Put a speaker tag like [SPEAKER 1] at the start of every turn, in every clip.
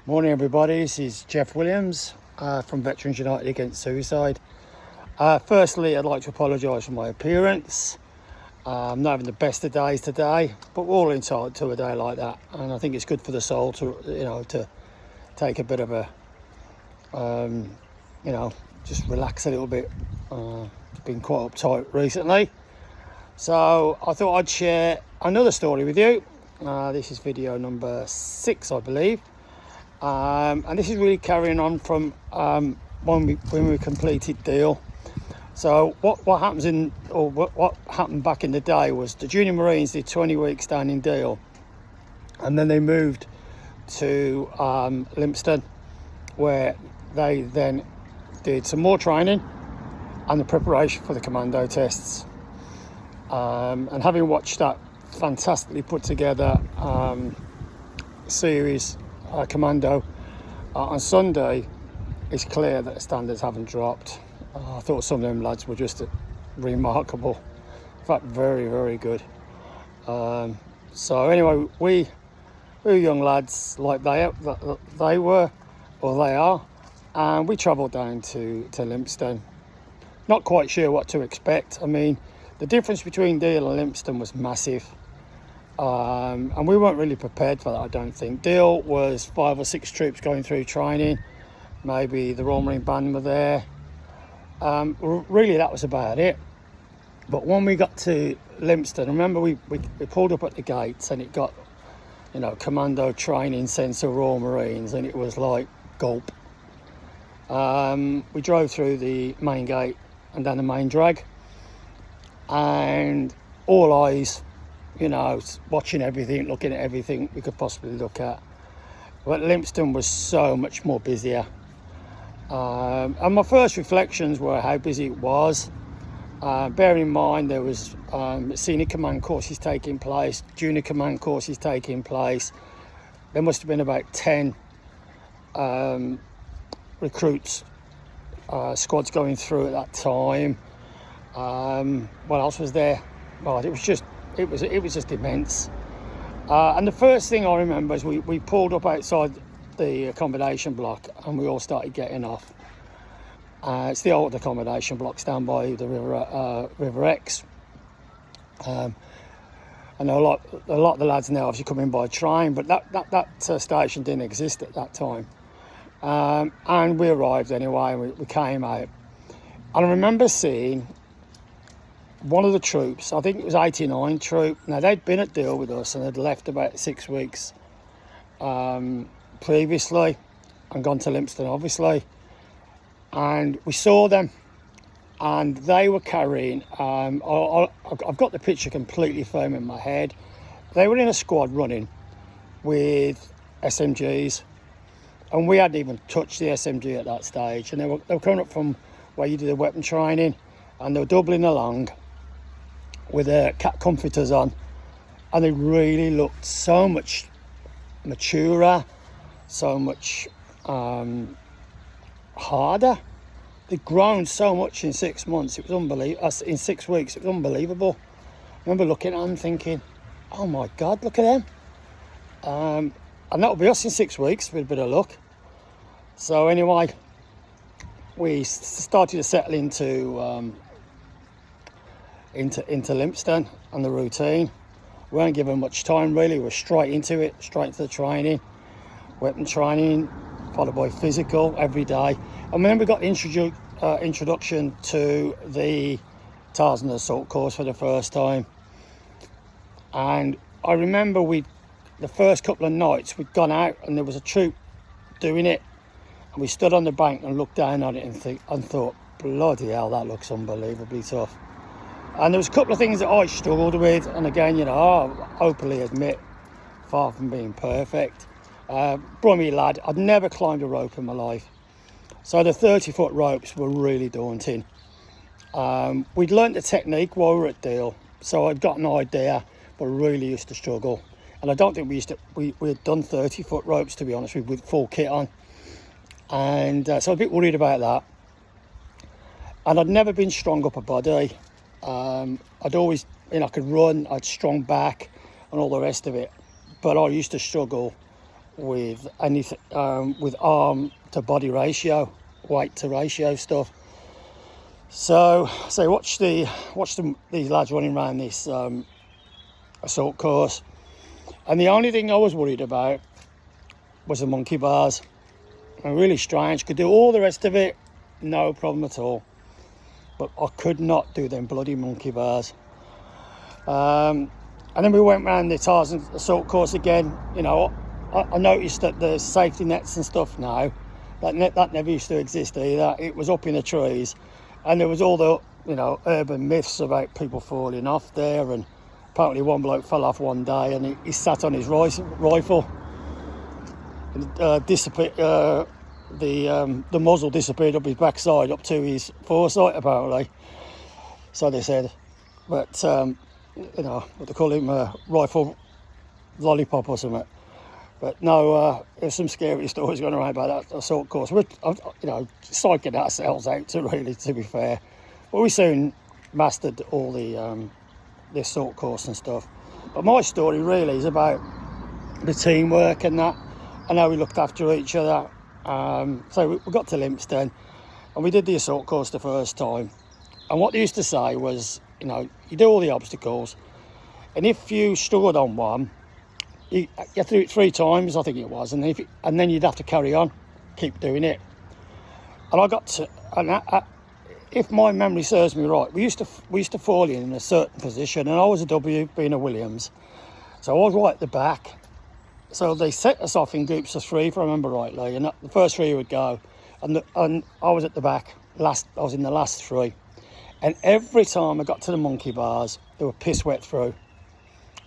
[SPEAKER 1] Morning everybody, this is Jeff Williams from Veterans United Against Suicide. Firstly, I'd like to apologise for my appearance. I'm not having the best of days today, but we're all entitled to a day like that, and I think it's good for the soul to take a bit of a just relax a little bit. It's been quite uptight recently, so I thought I'd share another story with you. This is video number 6, I believe. And this is really carrying on from when we completed deal. So what happened back in the day was the junior Marines did 20 weeks down in Deal, and then they moved to Limpston, where they then did some more training and the preparation for the commando tests. And having watched that fantastically put together series commando on Sunday, it's clear that the standards haven't dropped. I thought some of them lads were just remarkable, in fact very, very good. So anyway, we were young lads like they were, or they are, and we travelled down to Limpston, not quite sure what to expect. I mean, the difference between Deal and Limpston was massive. And we weren't really prepared for that, I don't think. Deal was 5 or 6 troops going through training. Maybe the Royal Marine Band were there. Really, that was about it. But when we got to Limpston, remember we pulled up at the gates, and it got, Commando Training Centre Royal Marines, and it was like gulp. We drove through the main gate and down the main drag, and all eyes, watching everything, looking at everything we could possibly look at. But Limpston was so much more busier. And my first reflections were how busy it was. Bear in mind there was senior command courses taking place, junior command courses taking place. There must have been about 10 recruits, squads going through at that time. What else was there? Well, it was just immense. And the first thing I remember is we pulled up outside the accommodation block, and we all started getting off. It's the old accommodation blocks down by the River Ex. I know a lot of the lads now obviously come in by train, but that station didn't exist at that time. And we arrived anyway, and we came out. And I remember seeing one of the troops, I think it was 89 troop. Now, they'd been at Deal with us, and they'd left about 6 weeks previously and gone to Limpston, obviously. And we saw them, and they were carrying, I've got the picture completely firm in my head. They were in a squad running with SMGs, and we hadn't even touched the SMG at that stage. And they were coming up from where you do the weapon training, and they were doubling along with their cat comforters on, and they really looked so much maturer, so much harder. They'd grown so much in 6 months. It was unbelievable. In 6 weeks, it was unbelievable. I remember looking at them thinking, oh my God, look at them. And that'll be us in 6 weeks with a bit of luck. So anyway, we started to settle into Limpston and the routine. We weren't given much time really. We were straight into it, straight into the training, weapon training, followed by physical every day. And then we got introduction to the Tarzan Assault course for the first time. And I remember the first couple of nights we'd gone out, and there was a troop doing it, and we stood on the bank and looked down on it and thought, bloody hell, that looks unbelievably tough. And there was a couple of things that I struggled with, and again, I openly admit, far from being perfect. Brummy lad, I'd never climbed a rope in my life, so the 30-foot ropes were really daunting. We'd learnt the technique while we were at Deal, so I'd got an idea, but really used to struggle. And I don't think we had done 30-foot ropes, to be honest with full kit on, and so I was a bit worried about that. And I'd never been strong upper body. I'd always, I could run, I'd strong back and all the rest of it. But I used to struggle with anything, with arm to body ratio, weight to ratio stuff. So watch these lads running around this assault course, and the only thing I was worried about was the monkey bars. And really strange, could do all the rest of it, no problem at all, but I could not do them bloody monkey bars. And then we went around the Tarzan assault course again. You know, I noticed that the safety nets and stuff now, that never used to exist either. It was up in the trees, and there was all the, you know, urban myths about people falling off there, and apparently one bloke fell off one day and he sat on his rifle. The muzzle disappeared up his backside, up to his foresight apparently. So they said, but you know, what they call him, rifle lollipop or something. But no, there's some scary stories going around about that assault course. We're, you know, psyching ourselves out to be fair. But we soon mastered all the assault course and stuff. But my story really is about the teamwork and that, and how we looked after each other. So we got to Limpston, and we did the assault course the first time. And what they used to say was, you know, you do all the obstacles, and if you struggled on one, you have to do it 3 times, I think it was, and then you'd have to carry on, keep doing it. And I got to, and if my memory serves me right, we used to fall in a certain position, and I was a W, being a Williams, so I was right at the back. So they set us off in groups of 3, if I remember rightly, and the first 3 would go, and I was at the back, I was in the last 3. And every time I got to the monkey bars, they were piss wet through.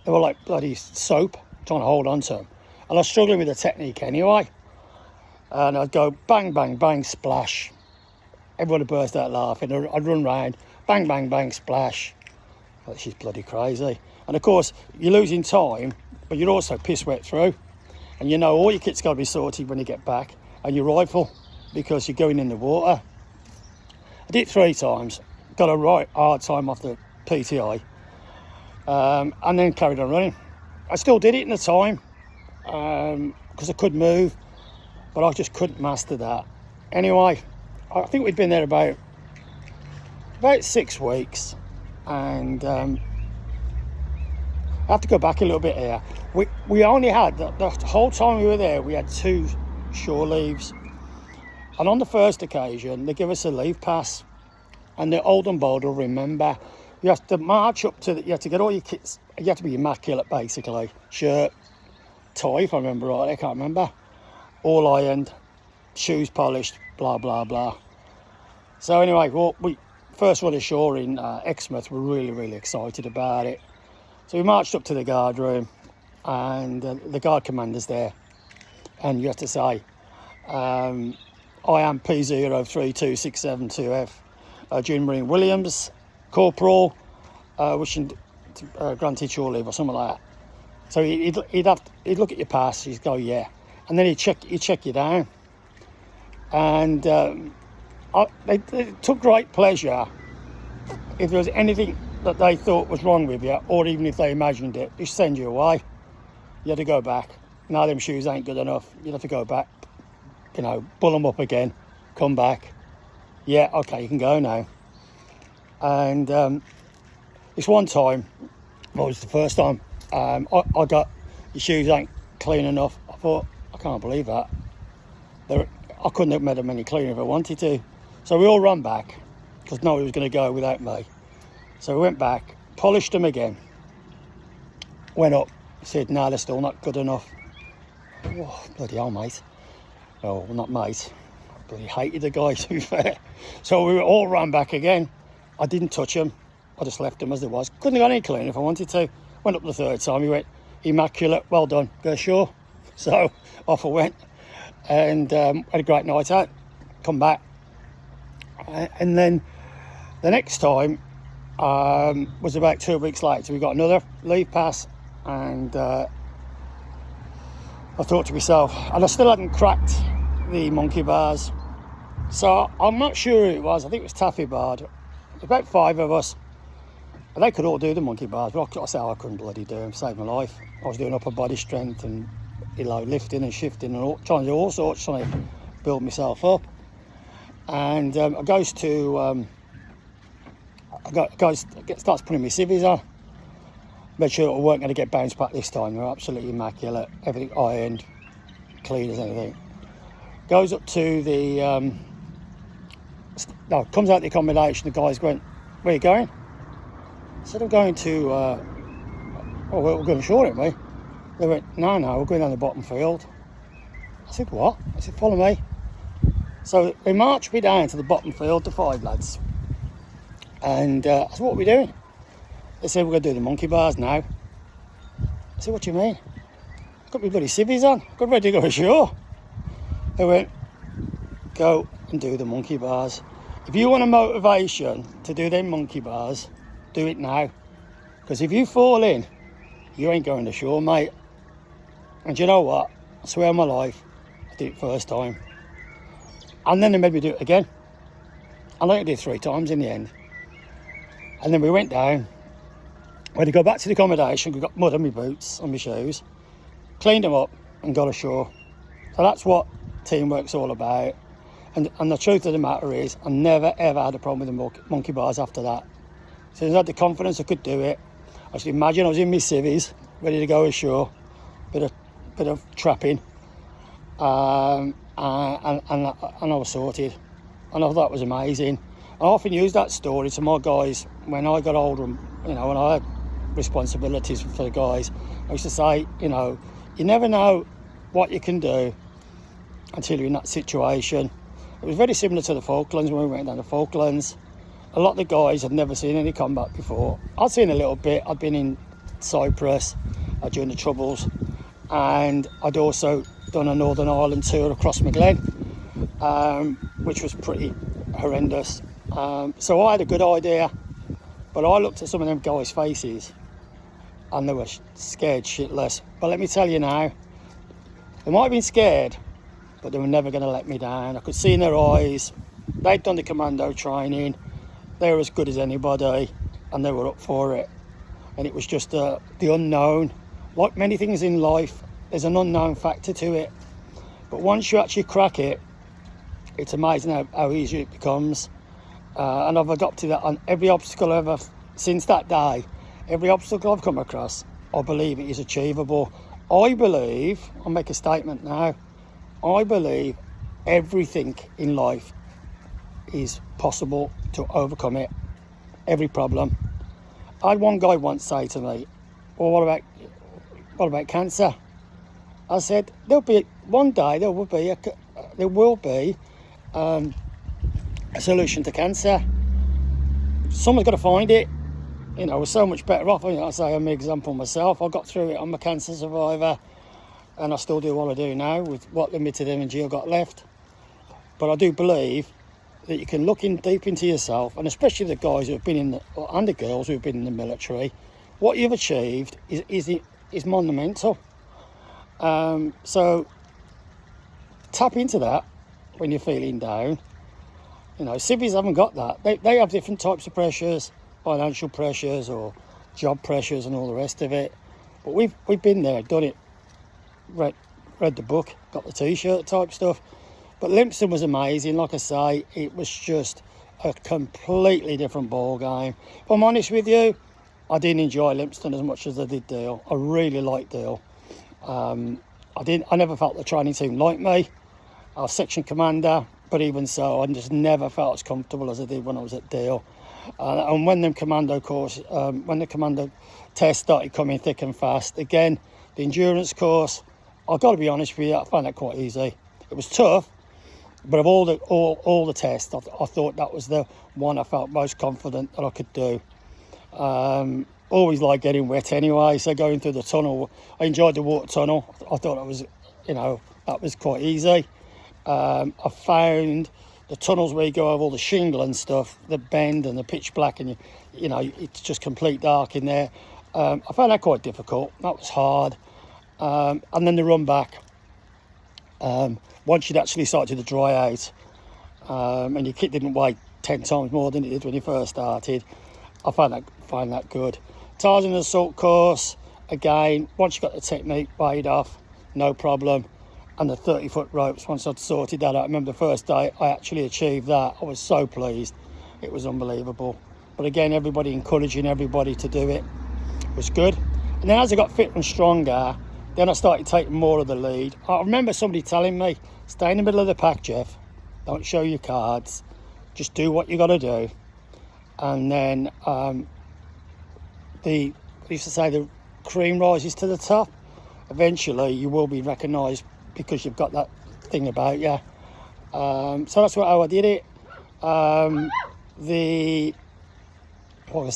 [SPEAKER 1] They were like bloody soap, trying to hold on to them. And I was struggling with the technique anyway. And I'd go bang, bang, bang, splash. Everyone would burst out laughing. I'd run round, bang, bang, bang, splash. Like, she's bloody crazy. And of course, you're losing time, but you're also piss wet through. And you know all your kit's got to be sorted when you get back, and your rifle, because you're going in the water. I did it 3 times. Got a right hard time off the PTI, and then carried on running. I still did it in the time because I could move, but I just couldn't master that. Anyway, I think we'd been there about 6 weeks, and I have to go back a little bit here. We only had, the whole time we were there, we had 2 shore leaves, and on the first occasion they give us a leave pass. And the old and bold will remember, you have to march up to, you have to get all your kits, you have to be immaculate basically. Shirt, tie, if I remember right, I can't remember. All ironed, shoes polished, blah, blah, blah. So anyway, well, we first run ashore in Exmouth, we're really, really excited about it. So we marched up to the guard room, and the guard commander's there. And you have to say, I am P032672F. Junior Marine Williams, Corporal, wishing to granted shore leave or something like that. So he'd look at your pass, he'd go, yeah, and then he'd check you down. And they took great pleasure if there was anything that they thought was wrong with you, or even if they imagined it, just send you away. You had to go back. Now them shoes ain't good enough. You'd have to go back, you know, pull them up again, come back. Yeah, okay, you can go now. And this one time, well, it was the first time, I got, your shoes ain't clean enough. I thought, I can't believe that. I couldn't have made them any cleaner if I wanted to. So we all ran back, because nobody was going to go without me. So we went back, polished them again, went up, said, no, they're still not good enough. Oh, bloody hell, mate. Oh, well, not mate. Bloody hated the guy, to be fair. So we all ran back again. I didn't touch them. I just left them as they was. Couldn't have got any clean if I wanted to. Went up the 3rd time. He went, immaculate, well done, go ashore. So off I went, and had a great night out. Come back. And then the next time was about 2 weeks later. We got another leave pass, and I thought to myself, and I still hadn't cracked the monkey bars, so I'm not sure who it was. I think it was Taffy Bard. About 5 of us, and they could all do the monkey bars, but I said I couldn't bloody do them. Saved my life. I was doing upper body strength and lifting and shifting and trying to do all sorts, trying to build myself up. And I starts putting my civvies on. Made sure I weren't going to get bounced back this time. They're absolutely immaculate, everything ironed, clean as anything. Goes up to the comes out the accommodation. The guys went, "Where are you going?" I said, "I'm going to we're going ashore, aren't we?" They went, no, we're going down the bottom field. I said, "What?" I said, "Follow me." So they marched me down to the bottom field, the 5 lads. And I said, "What are we doing?" They said, "We're going to do the monkey bars now." I said, "What do you mean?" "I've got my bloody civvies on. Got ready to go ashore." They went, "Go and do the monkey bars. If you want a motivation to do them monkey bars, do it now. Because if you fall in, you ain't going ashore, mate." And you know what? I swear on my life, I did it first time. And then they made me do it again. And I did it 3 times in the end. And then we went down. When we go back to the accommodation, we got mud on my boots, on my shoes, cleaned them up and got ashore. So that's what teamwork's all about. And the truth of the matter is, I never ever had a problem with the monkey bars after that. So I had the confidence I could do it. I should imagine I was in my civvies, ready to go ashore, bit of trapping, and I was sorted. And I thought that was amazing. I often use that story to my guys when I got older, and when I had responsibilities for the guys. I used to say, you never know what you can do until you're in that situation. It was very similar to the Falklands when we went down the Falklands. A lot of the guys had never seen any combat before. I'd seen a little bit. I'd been in Cyprus during the Troubles, and I'd also done a Northern Ireland tour across Maglen, which was pretty horrendous. So I had a good idea, but I looked at some of them guys' faces and they were scared shitless. But let me tell you now, they might have been scared, but they were never going to let me down. I could see in their eyes, they'd done the commando training, they were as good as anybody, and they were up for it. And it was just the unknown. Like many things in life, there's an unknown factor to it. But once you actually crack it, it's amazing how easy it becomes. And I've adopted that on every obstacle ever, since that day. Every obstacle I've come across, I believe it is achievable. I believe, I'll make a statement now, I believe everything in life is possible to overcome it. Every problem. I had one guy once say to me, "Well, what about cancer?" I said, one day there will be a solution to cancer. Someone's got to find it. We're so much better off. I say I'm an example myself. I got through it. I'm a cancer survivor, and I still do what I do now with what limited energy I've got left. But I do believe that you can look in deep into yourself, and especially the guys who have been and the girls who have been in the military. What you've achieved is monumental. So tap into that when you're feeling down. Civvies haven't got that. They have different types of pressures, financial pressures or job pressures and all the rest of it. But we've been there, done it, read the book, got the t-shirt type stuff. But Lympstone was amazing. Like I say, it was just a completely different ball game. If I'm honest with you, I didn't enjoy Lympstone as much as I did Deal. I really liked Deal. I never felt the training team liked me. I was section commander, but even so, I just never felt as comfortable as I did when I was at Deal. And when the commando test started coming thick and fast, again, the endurance course, I've got to be honest with you, I found that quite easy. It was tough, but of all the tests, I thought that was the one I felt most confident that I could do. Always like getting wet anyway, so going through the tunnel, I enjoyed the water tunnel. I thought that was quite easy. I found the tunnels where you go over all the shingle and stuff, the bend and the pitch black, and it's just complete dark in there. I found that quite difficult. That was hard. And then the run back. Once you'd actually started to dry out, and your kit didn't weigh 10 times more than it did when you first started, I find that good. Tarzan assault course, again, once you got the technique weighed off, no problem. And the 30-foot ropes, once I'd sorted that out, I remember the first day I actually achieved that. I was so pleased. It was unbelievable. But again, everybody encouraging everybody to do it was good. And then as I got fitter and stronger, then I started taking more of the lead. I remember somebody telling me, stay in the middle of the pack, Jeff. Don't show your cards. Just do what you got to do. And then they used to say the cream rises to the top. Eventually, you will be recognised because you've got that thing about you. So that's how I did it. The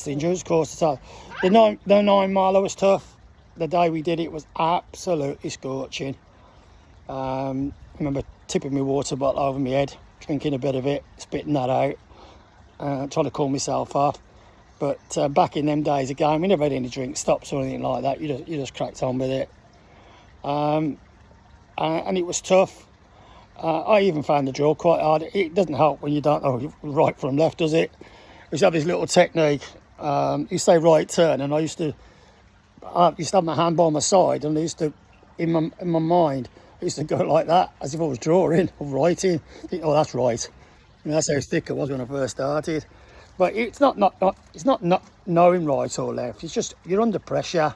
[SPEAKER 1] endurance course, the 9 miler was tough. The day we did it was absolutely scorching. I remember tipping my water bottle over my head, drinking a bit of it, spitting that out, trying to cool myself off. But back in them days again, we never had any drink stops or anything like that. You just cracked on with it. And it was tough. I even found the drill quite hard. It doesn't help when you don't know right from left, does it? We used to have this little technique. You say right turn, and I used to have my hand by my side, and I used to, in my mind, I used to go like that, as if I was drawing or writing. Think, oh, that's right. And that's how thick it was when I first started. But it's not knowing right or left. It's just you're under pressure,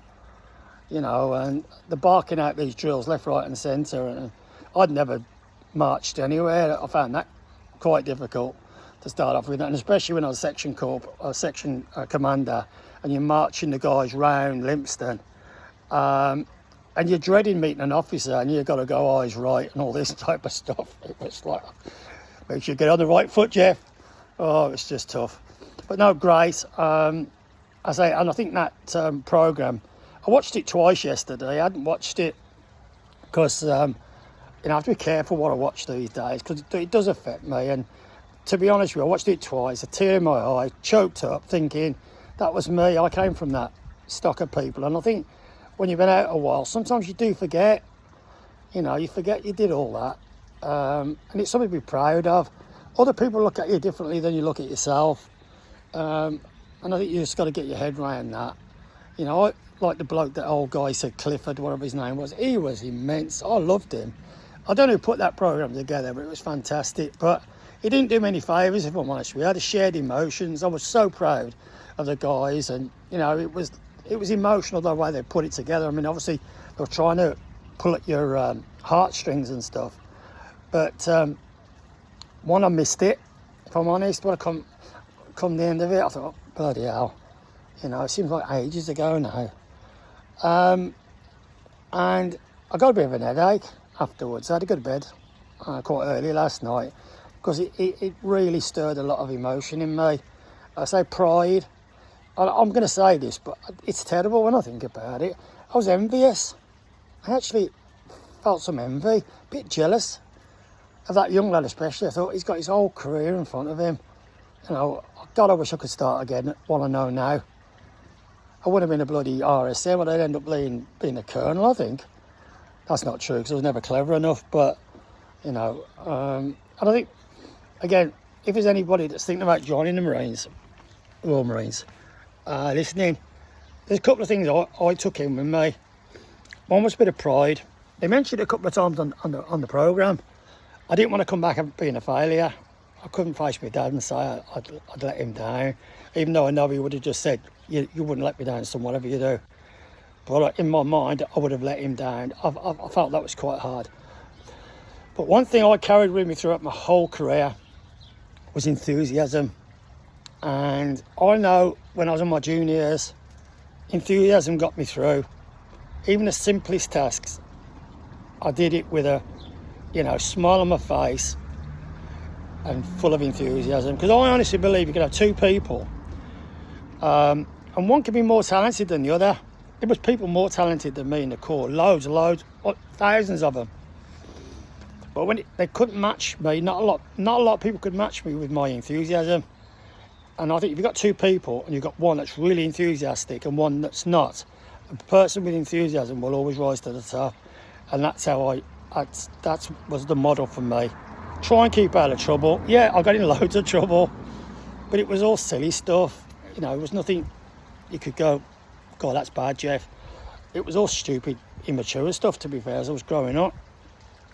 [SPEAKER 1] and the barking out these drills left, right, and centre. And I'd never marched anywhere. I found that quite difficult to start off with, and especially when I was section commander, and you're marching the guys round Limpston, and you're dreading meeting an officer, and you've got to go eyes right and all this type of stuff. It was like, make sure you get on the right foot, Jeff. Oh, it's just tough. But no, great. I think that programme, I watched it twice yesterday. I hadn't watched it because I have to be careful what I watch these days, because it does affect me. And to be honest with you, I watched it twice, a tear in my eye, choked up, thinking that was me. I came from that stock of people. And I think when you've been out a while, sometimes you do forget. You forget you did all that. And it's something to be proud of. Other people look at you differently than you look at yourself. And I think you just got to get your head around that. I like the bloke, that old guy said, Clifford, whatever his name was. He was immense. I loved him. I don't know who put that programme together, but it was fantastic. But he didn't do me any favours, if I'm honest. We had a shared emotions. I was so proud of the guys, and it was emotional the way they put it together. I mean, obviously they were trying to pull at your heartstrings and stuff. But one, I missed it, if I'm honest. When I come the end of it, I thought, oh, bloody hell, it seems like ages ago now. And I got a bit of an headache afterwards. I had to go to bed quite early last night, because it really stirred a lot of emotion in me. I say pride. I'm going to say this, but it's terrible when I think about it. I was envious. I actually felt some envy, a bit jealous of that young lad especially. I thought, he's got his whole career in front of him. God, I wish I could start again, what I know now. I wouldn't have been a bloody RSM, but I'd end up being a colonel, I think. That's not true, because I was never clever enough, but, and I think, again, if there's anybody that's thinking about joining the Marines, Royal Marines, listening, there's a couple of things I took in with me. One was a bit of pride. They mentioned it a couple of times on the programme. I didn't want to come back and being a failure. I couldn't face my dad and say I'd let him down, even though I know he would have just said, you wouldn't let me down, son, whatever you do. But in my mind, I would have let him down. I felt that was quite hard. But one thing I carried with me throughout my whole career was enthusiasm. And I know when I was in my juniors, enthusiasm got me through. Even the simplest tasks, I did it with a, smile on my face and full of enthusiasm. Because I honestly believe you could have two people, and one could be more talented than the other. There was people more talented than me in the Corps, loads, thousands of them. But when they couldn't match me, not a lot of people could match me with my enthusiasm. And I think if you've got two people and you've got one that's really enthusiastic and one that's not, the person with enthusiasm will always rise to the top. And that's how that was the model for me. Try and keep out of trouble. Yeah, I got in loads of trouble, but it was all silly stuff. It was nothing you could go, God, that's bad, Jeff. It was all stupid immature stuff, to be fair, as I was growing up.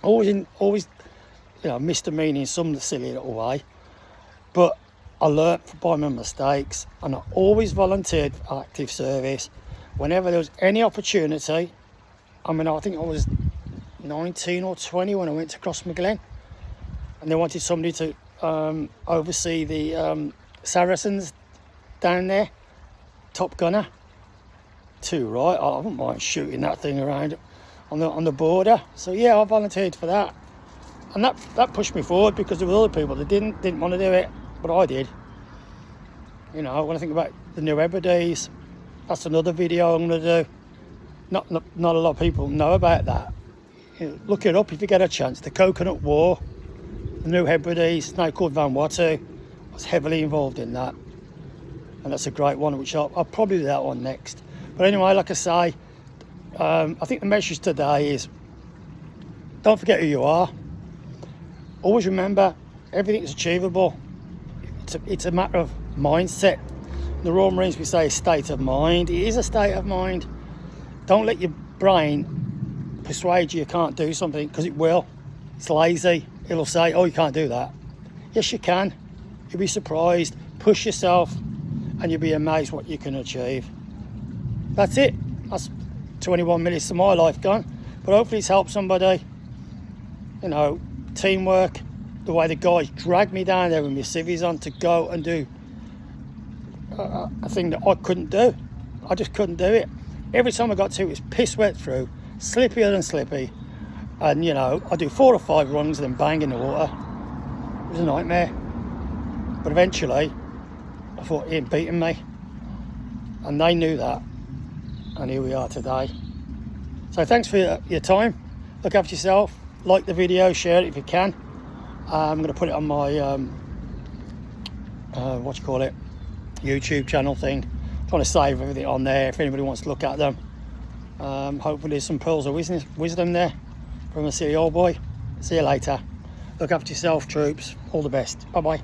[SPEAKER 1] Always, missed the meaning in some silly little way. But I learnt by my mistakes, and I always volunteered for active service whenever there was any opportunity. I mean, I think I was 19 or 20 when I went to Crossmaglen, and they wanted somebody to oversee the Saracens down there, top gunner. Too right, I wouldn't mind shooting that thing around on the border. So yeah, I volunteered for that, and that pushed me forward, because there were other people that didn't want to do it, but I did. When I think about the New Hebrides, that's another video I'm going to do. Not a lot of people know about that. Look it up if you get a chance. The Coconut War, the New Hebrides, now called Vanuatu. I was heavily involved in that, and that's a great one, which I'll probably do that one next. But anyway, like I say, I think the message today is, don't forget who you are. Always remember, everything's achievable. It's a matter of mindset. In the Royal Marines, we say a state of mind. It is a state of mind. Don't let your brain persuade you can't do something, because it will. It's lazy. It'll say, oh, you can't do that. Yes, you can. You'll be surprised. Push yourself, and you'll be amazed what you can achieve. That's it. That's 21 minutes of my life gone. But hopefully it's helped somebody. Teamwork. The way the guys dragged me down there with my civvies on to go and do a thing that I couldn't do. I just couldn't do it. Every time I got to it was piss wet through, slippier than slippy. And I do 4 or 5 runs, then bang in the water. It was a nightmare. But eventually, I thought he ain't beating me. And they knew that. And here we are today. So thanks for your time. Look after yourself. Like the video, share it if you can. I'm going to put it on my YouTube channel thing. I'm trying to save everything on there if anybody wants to look at them. Hopefully there's some pearls of wisdom there from a silly old boy. See you later. Look after yourself, troops. All the best. Bye bye.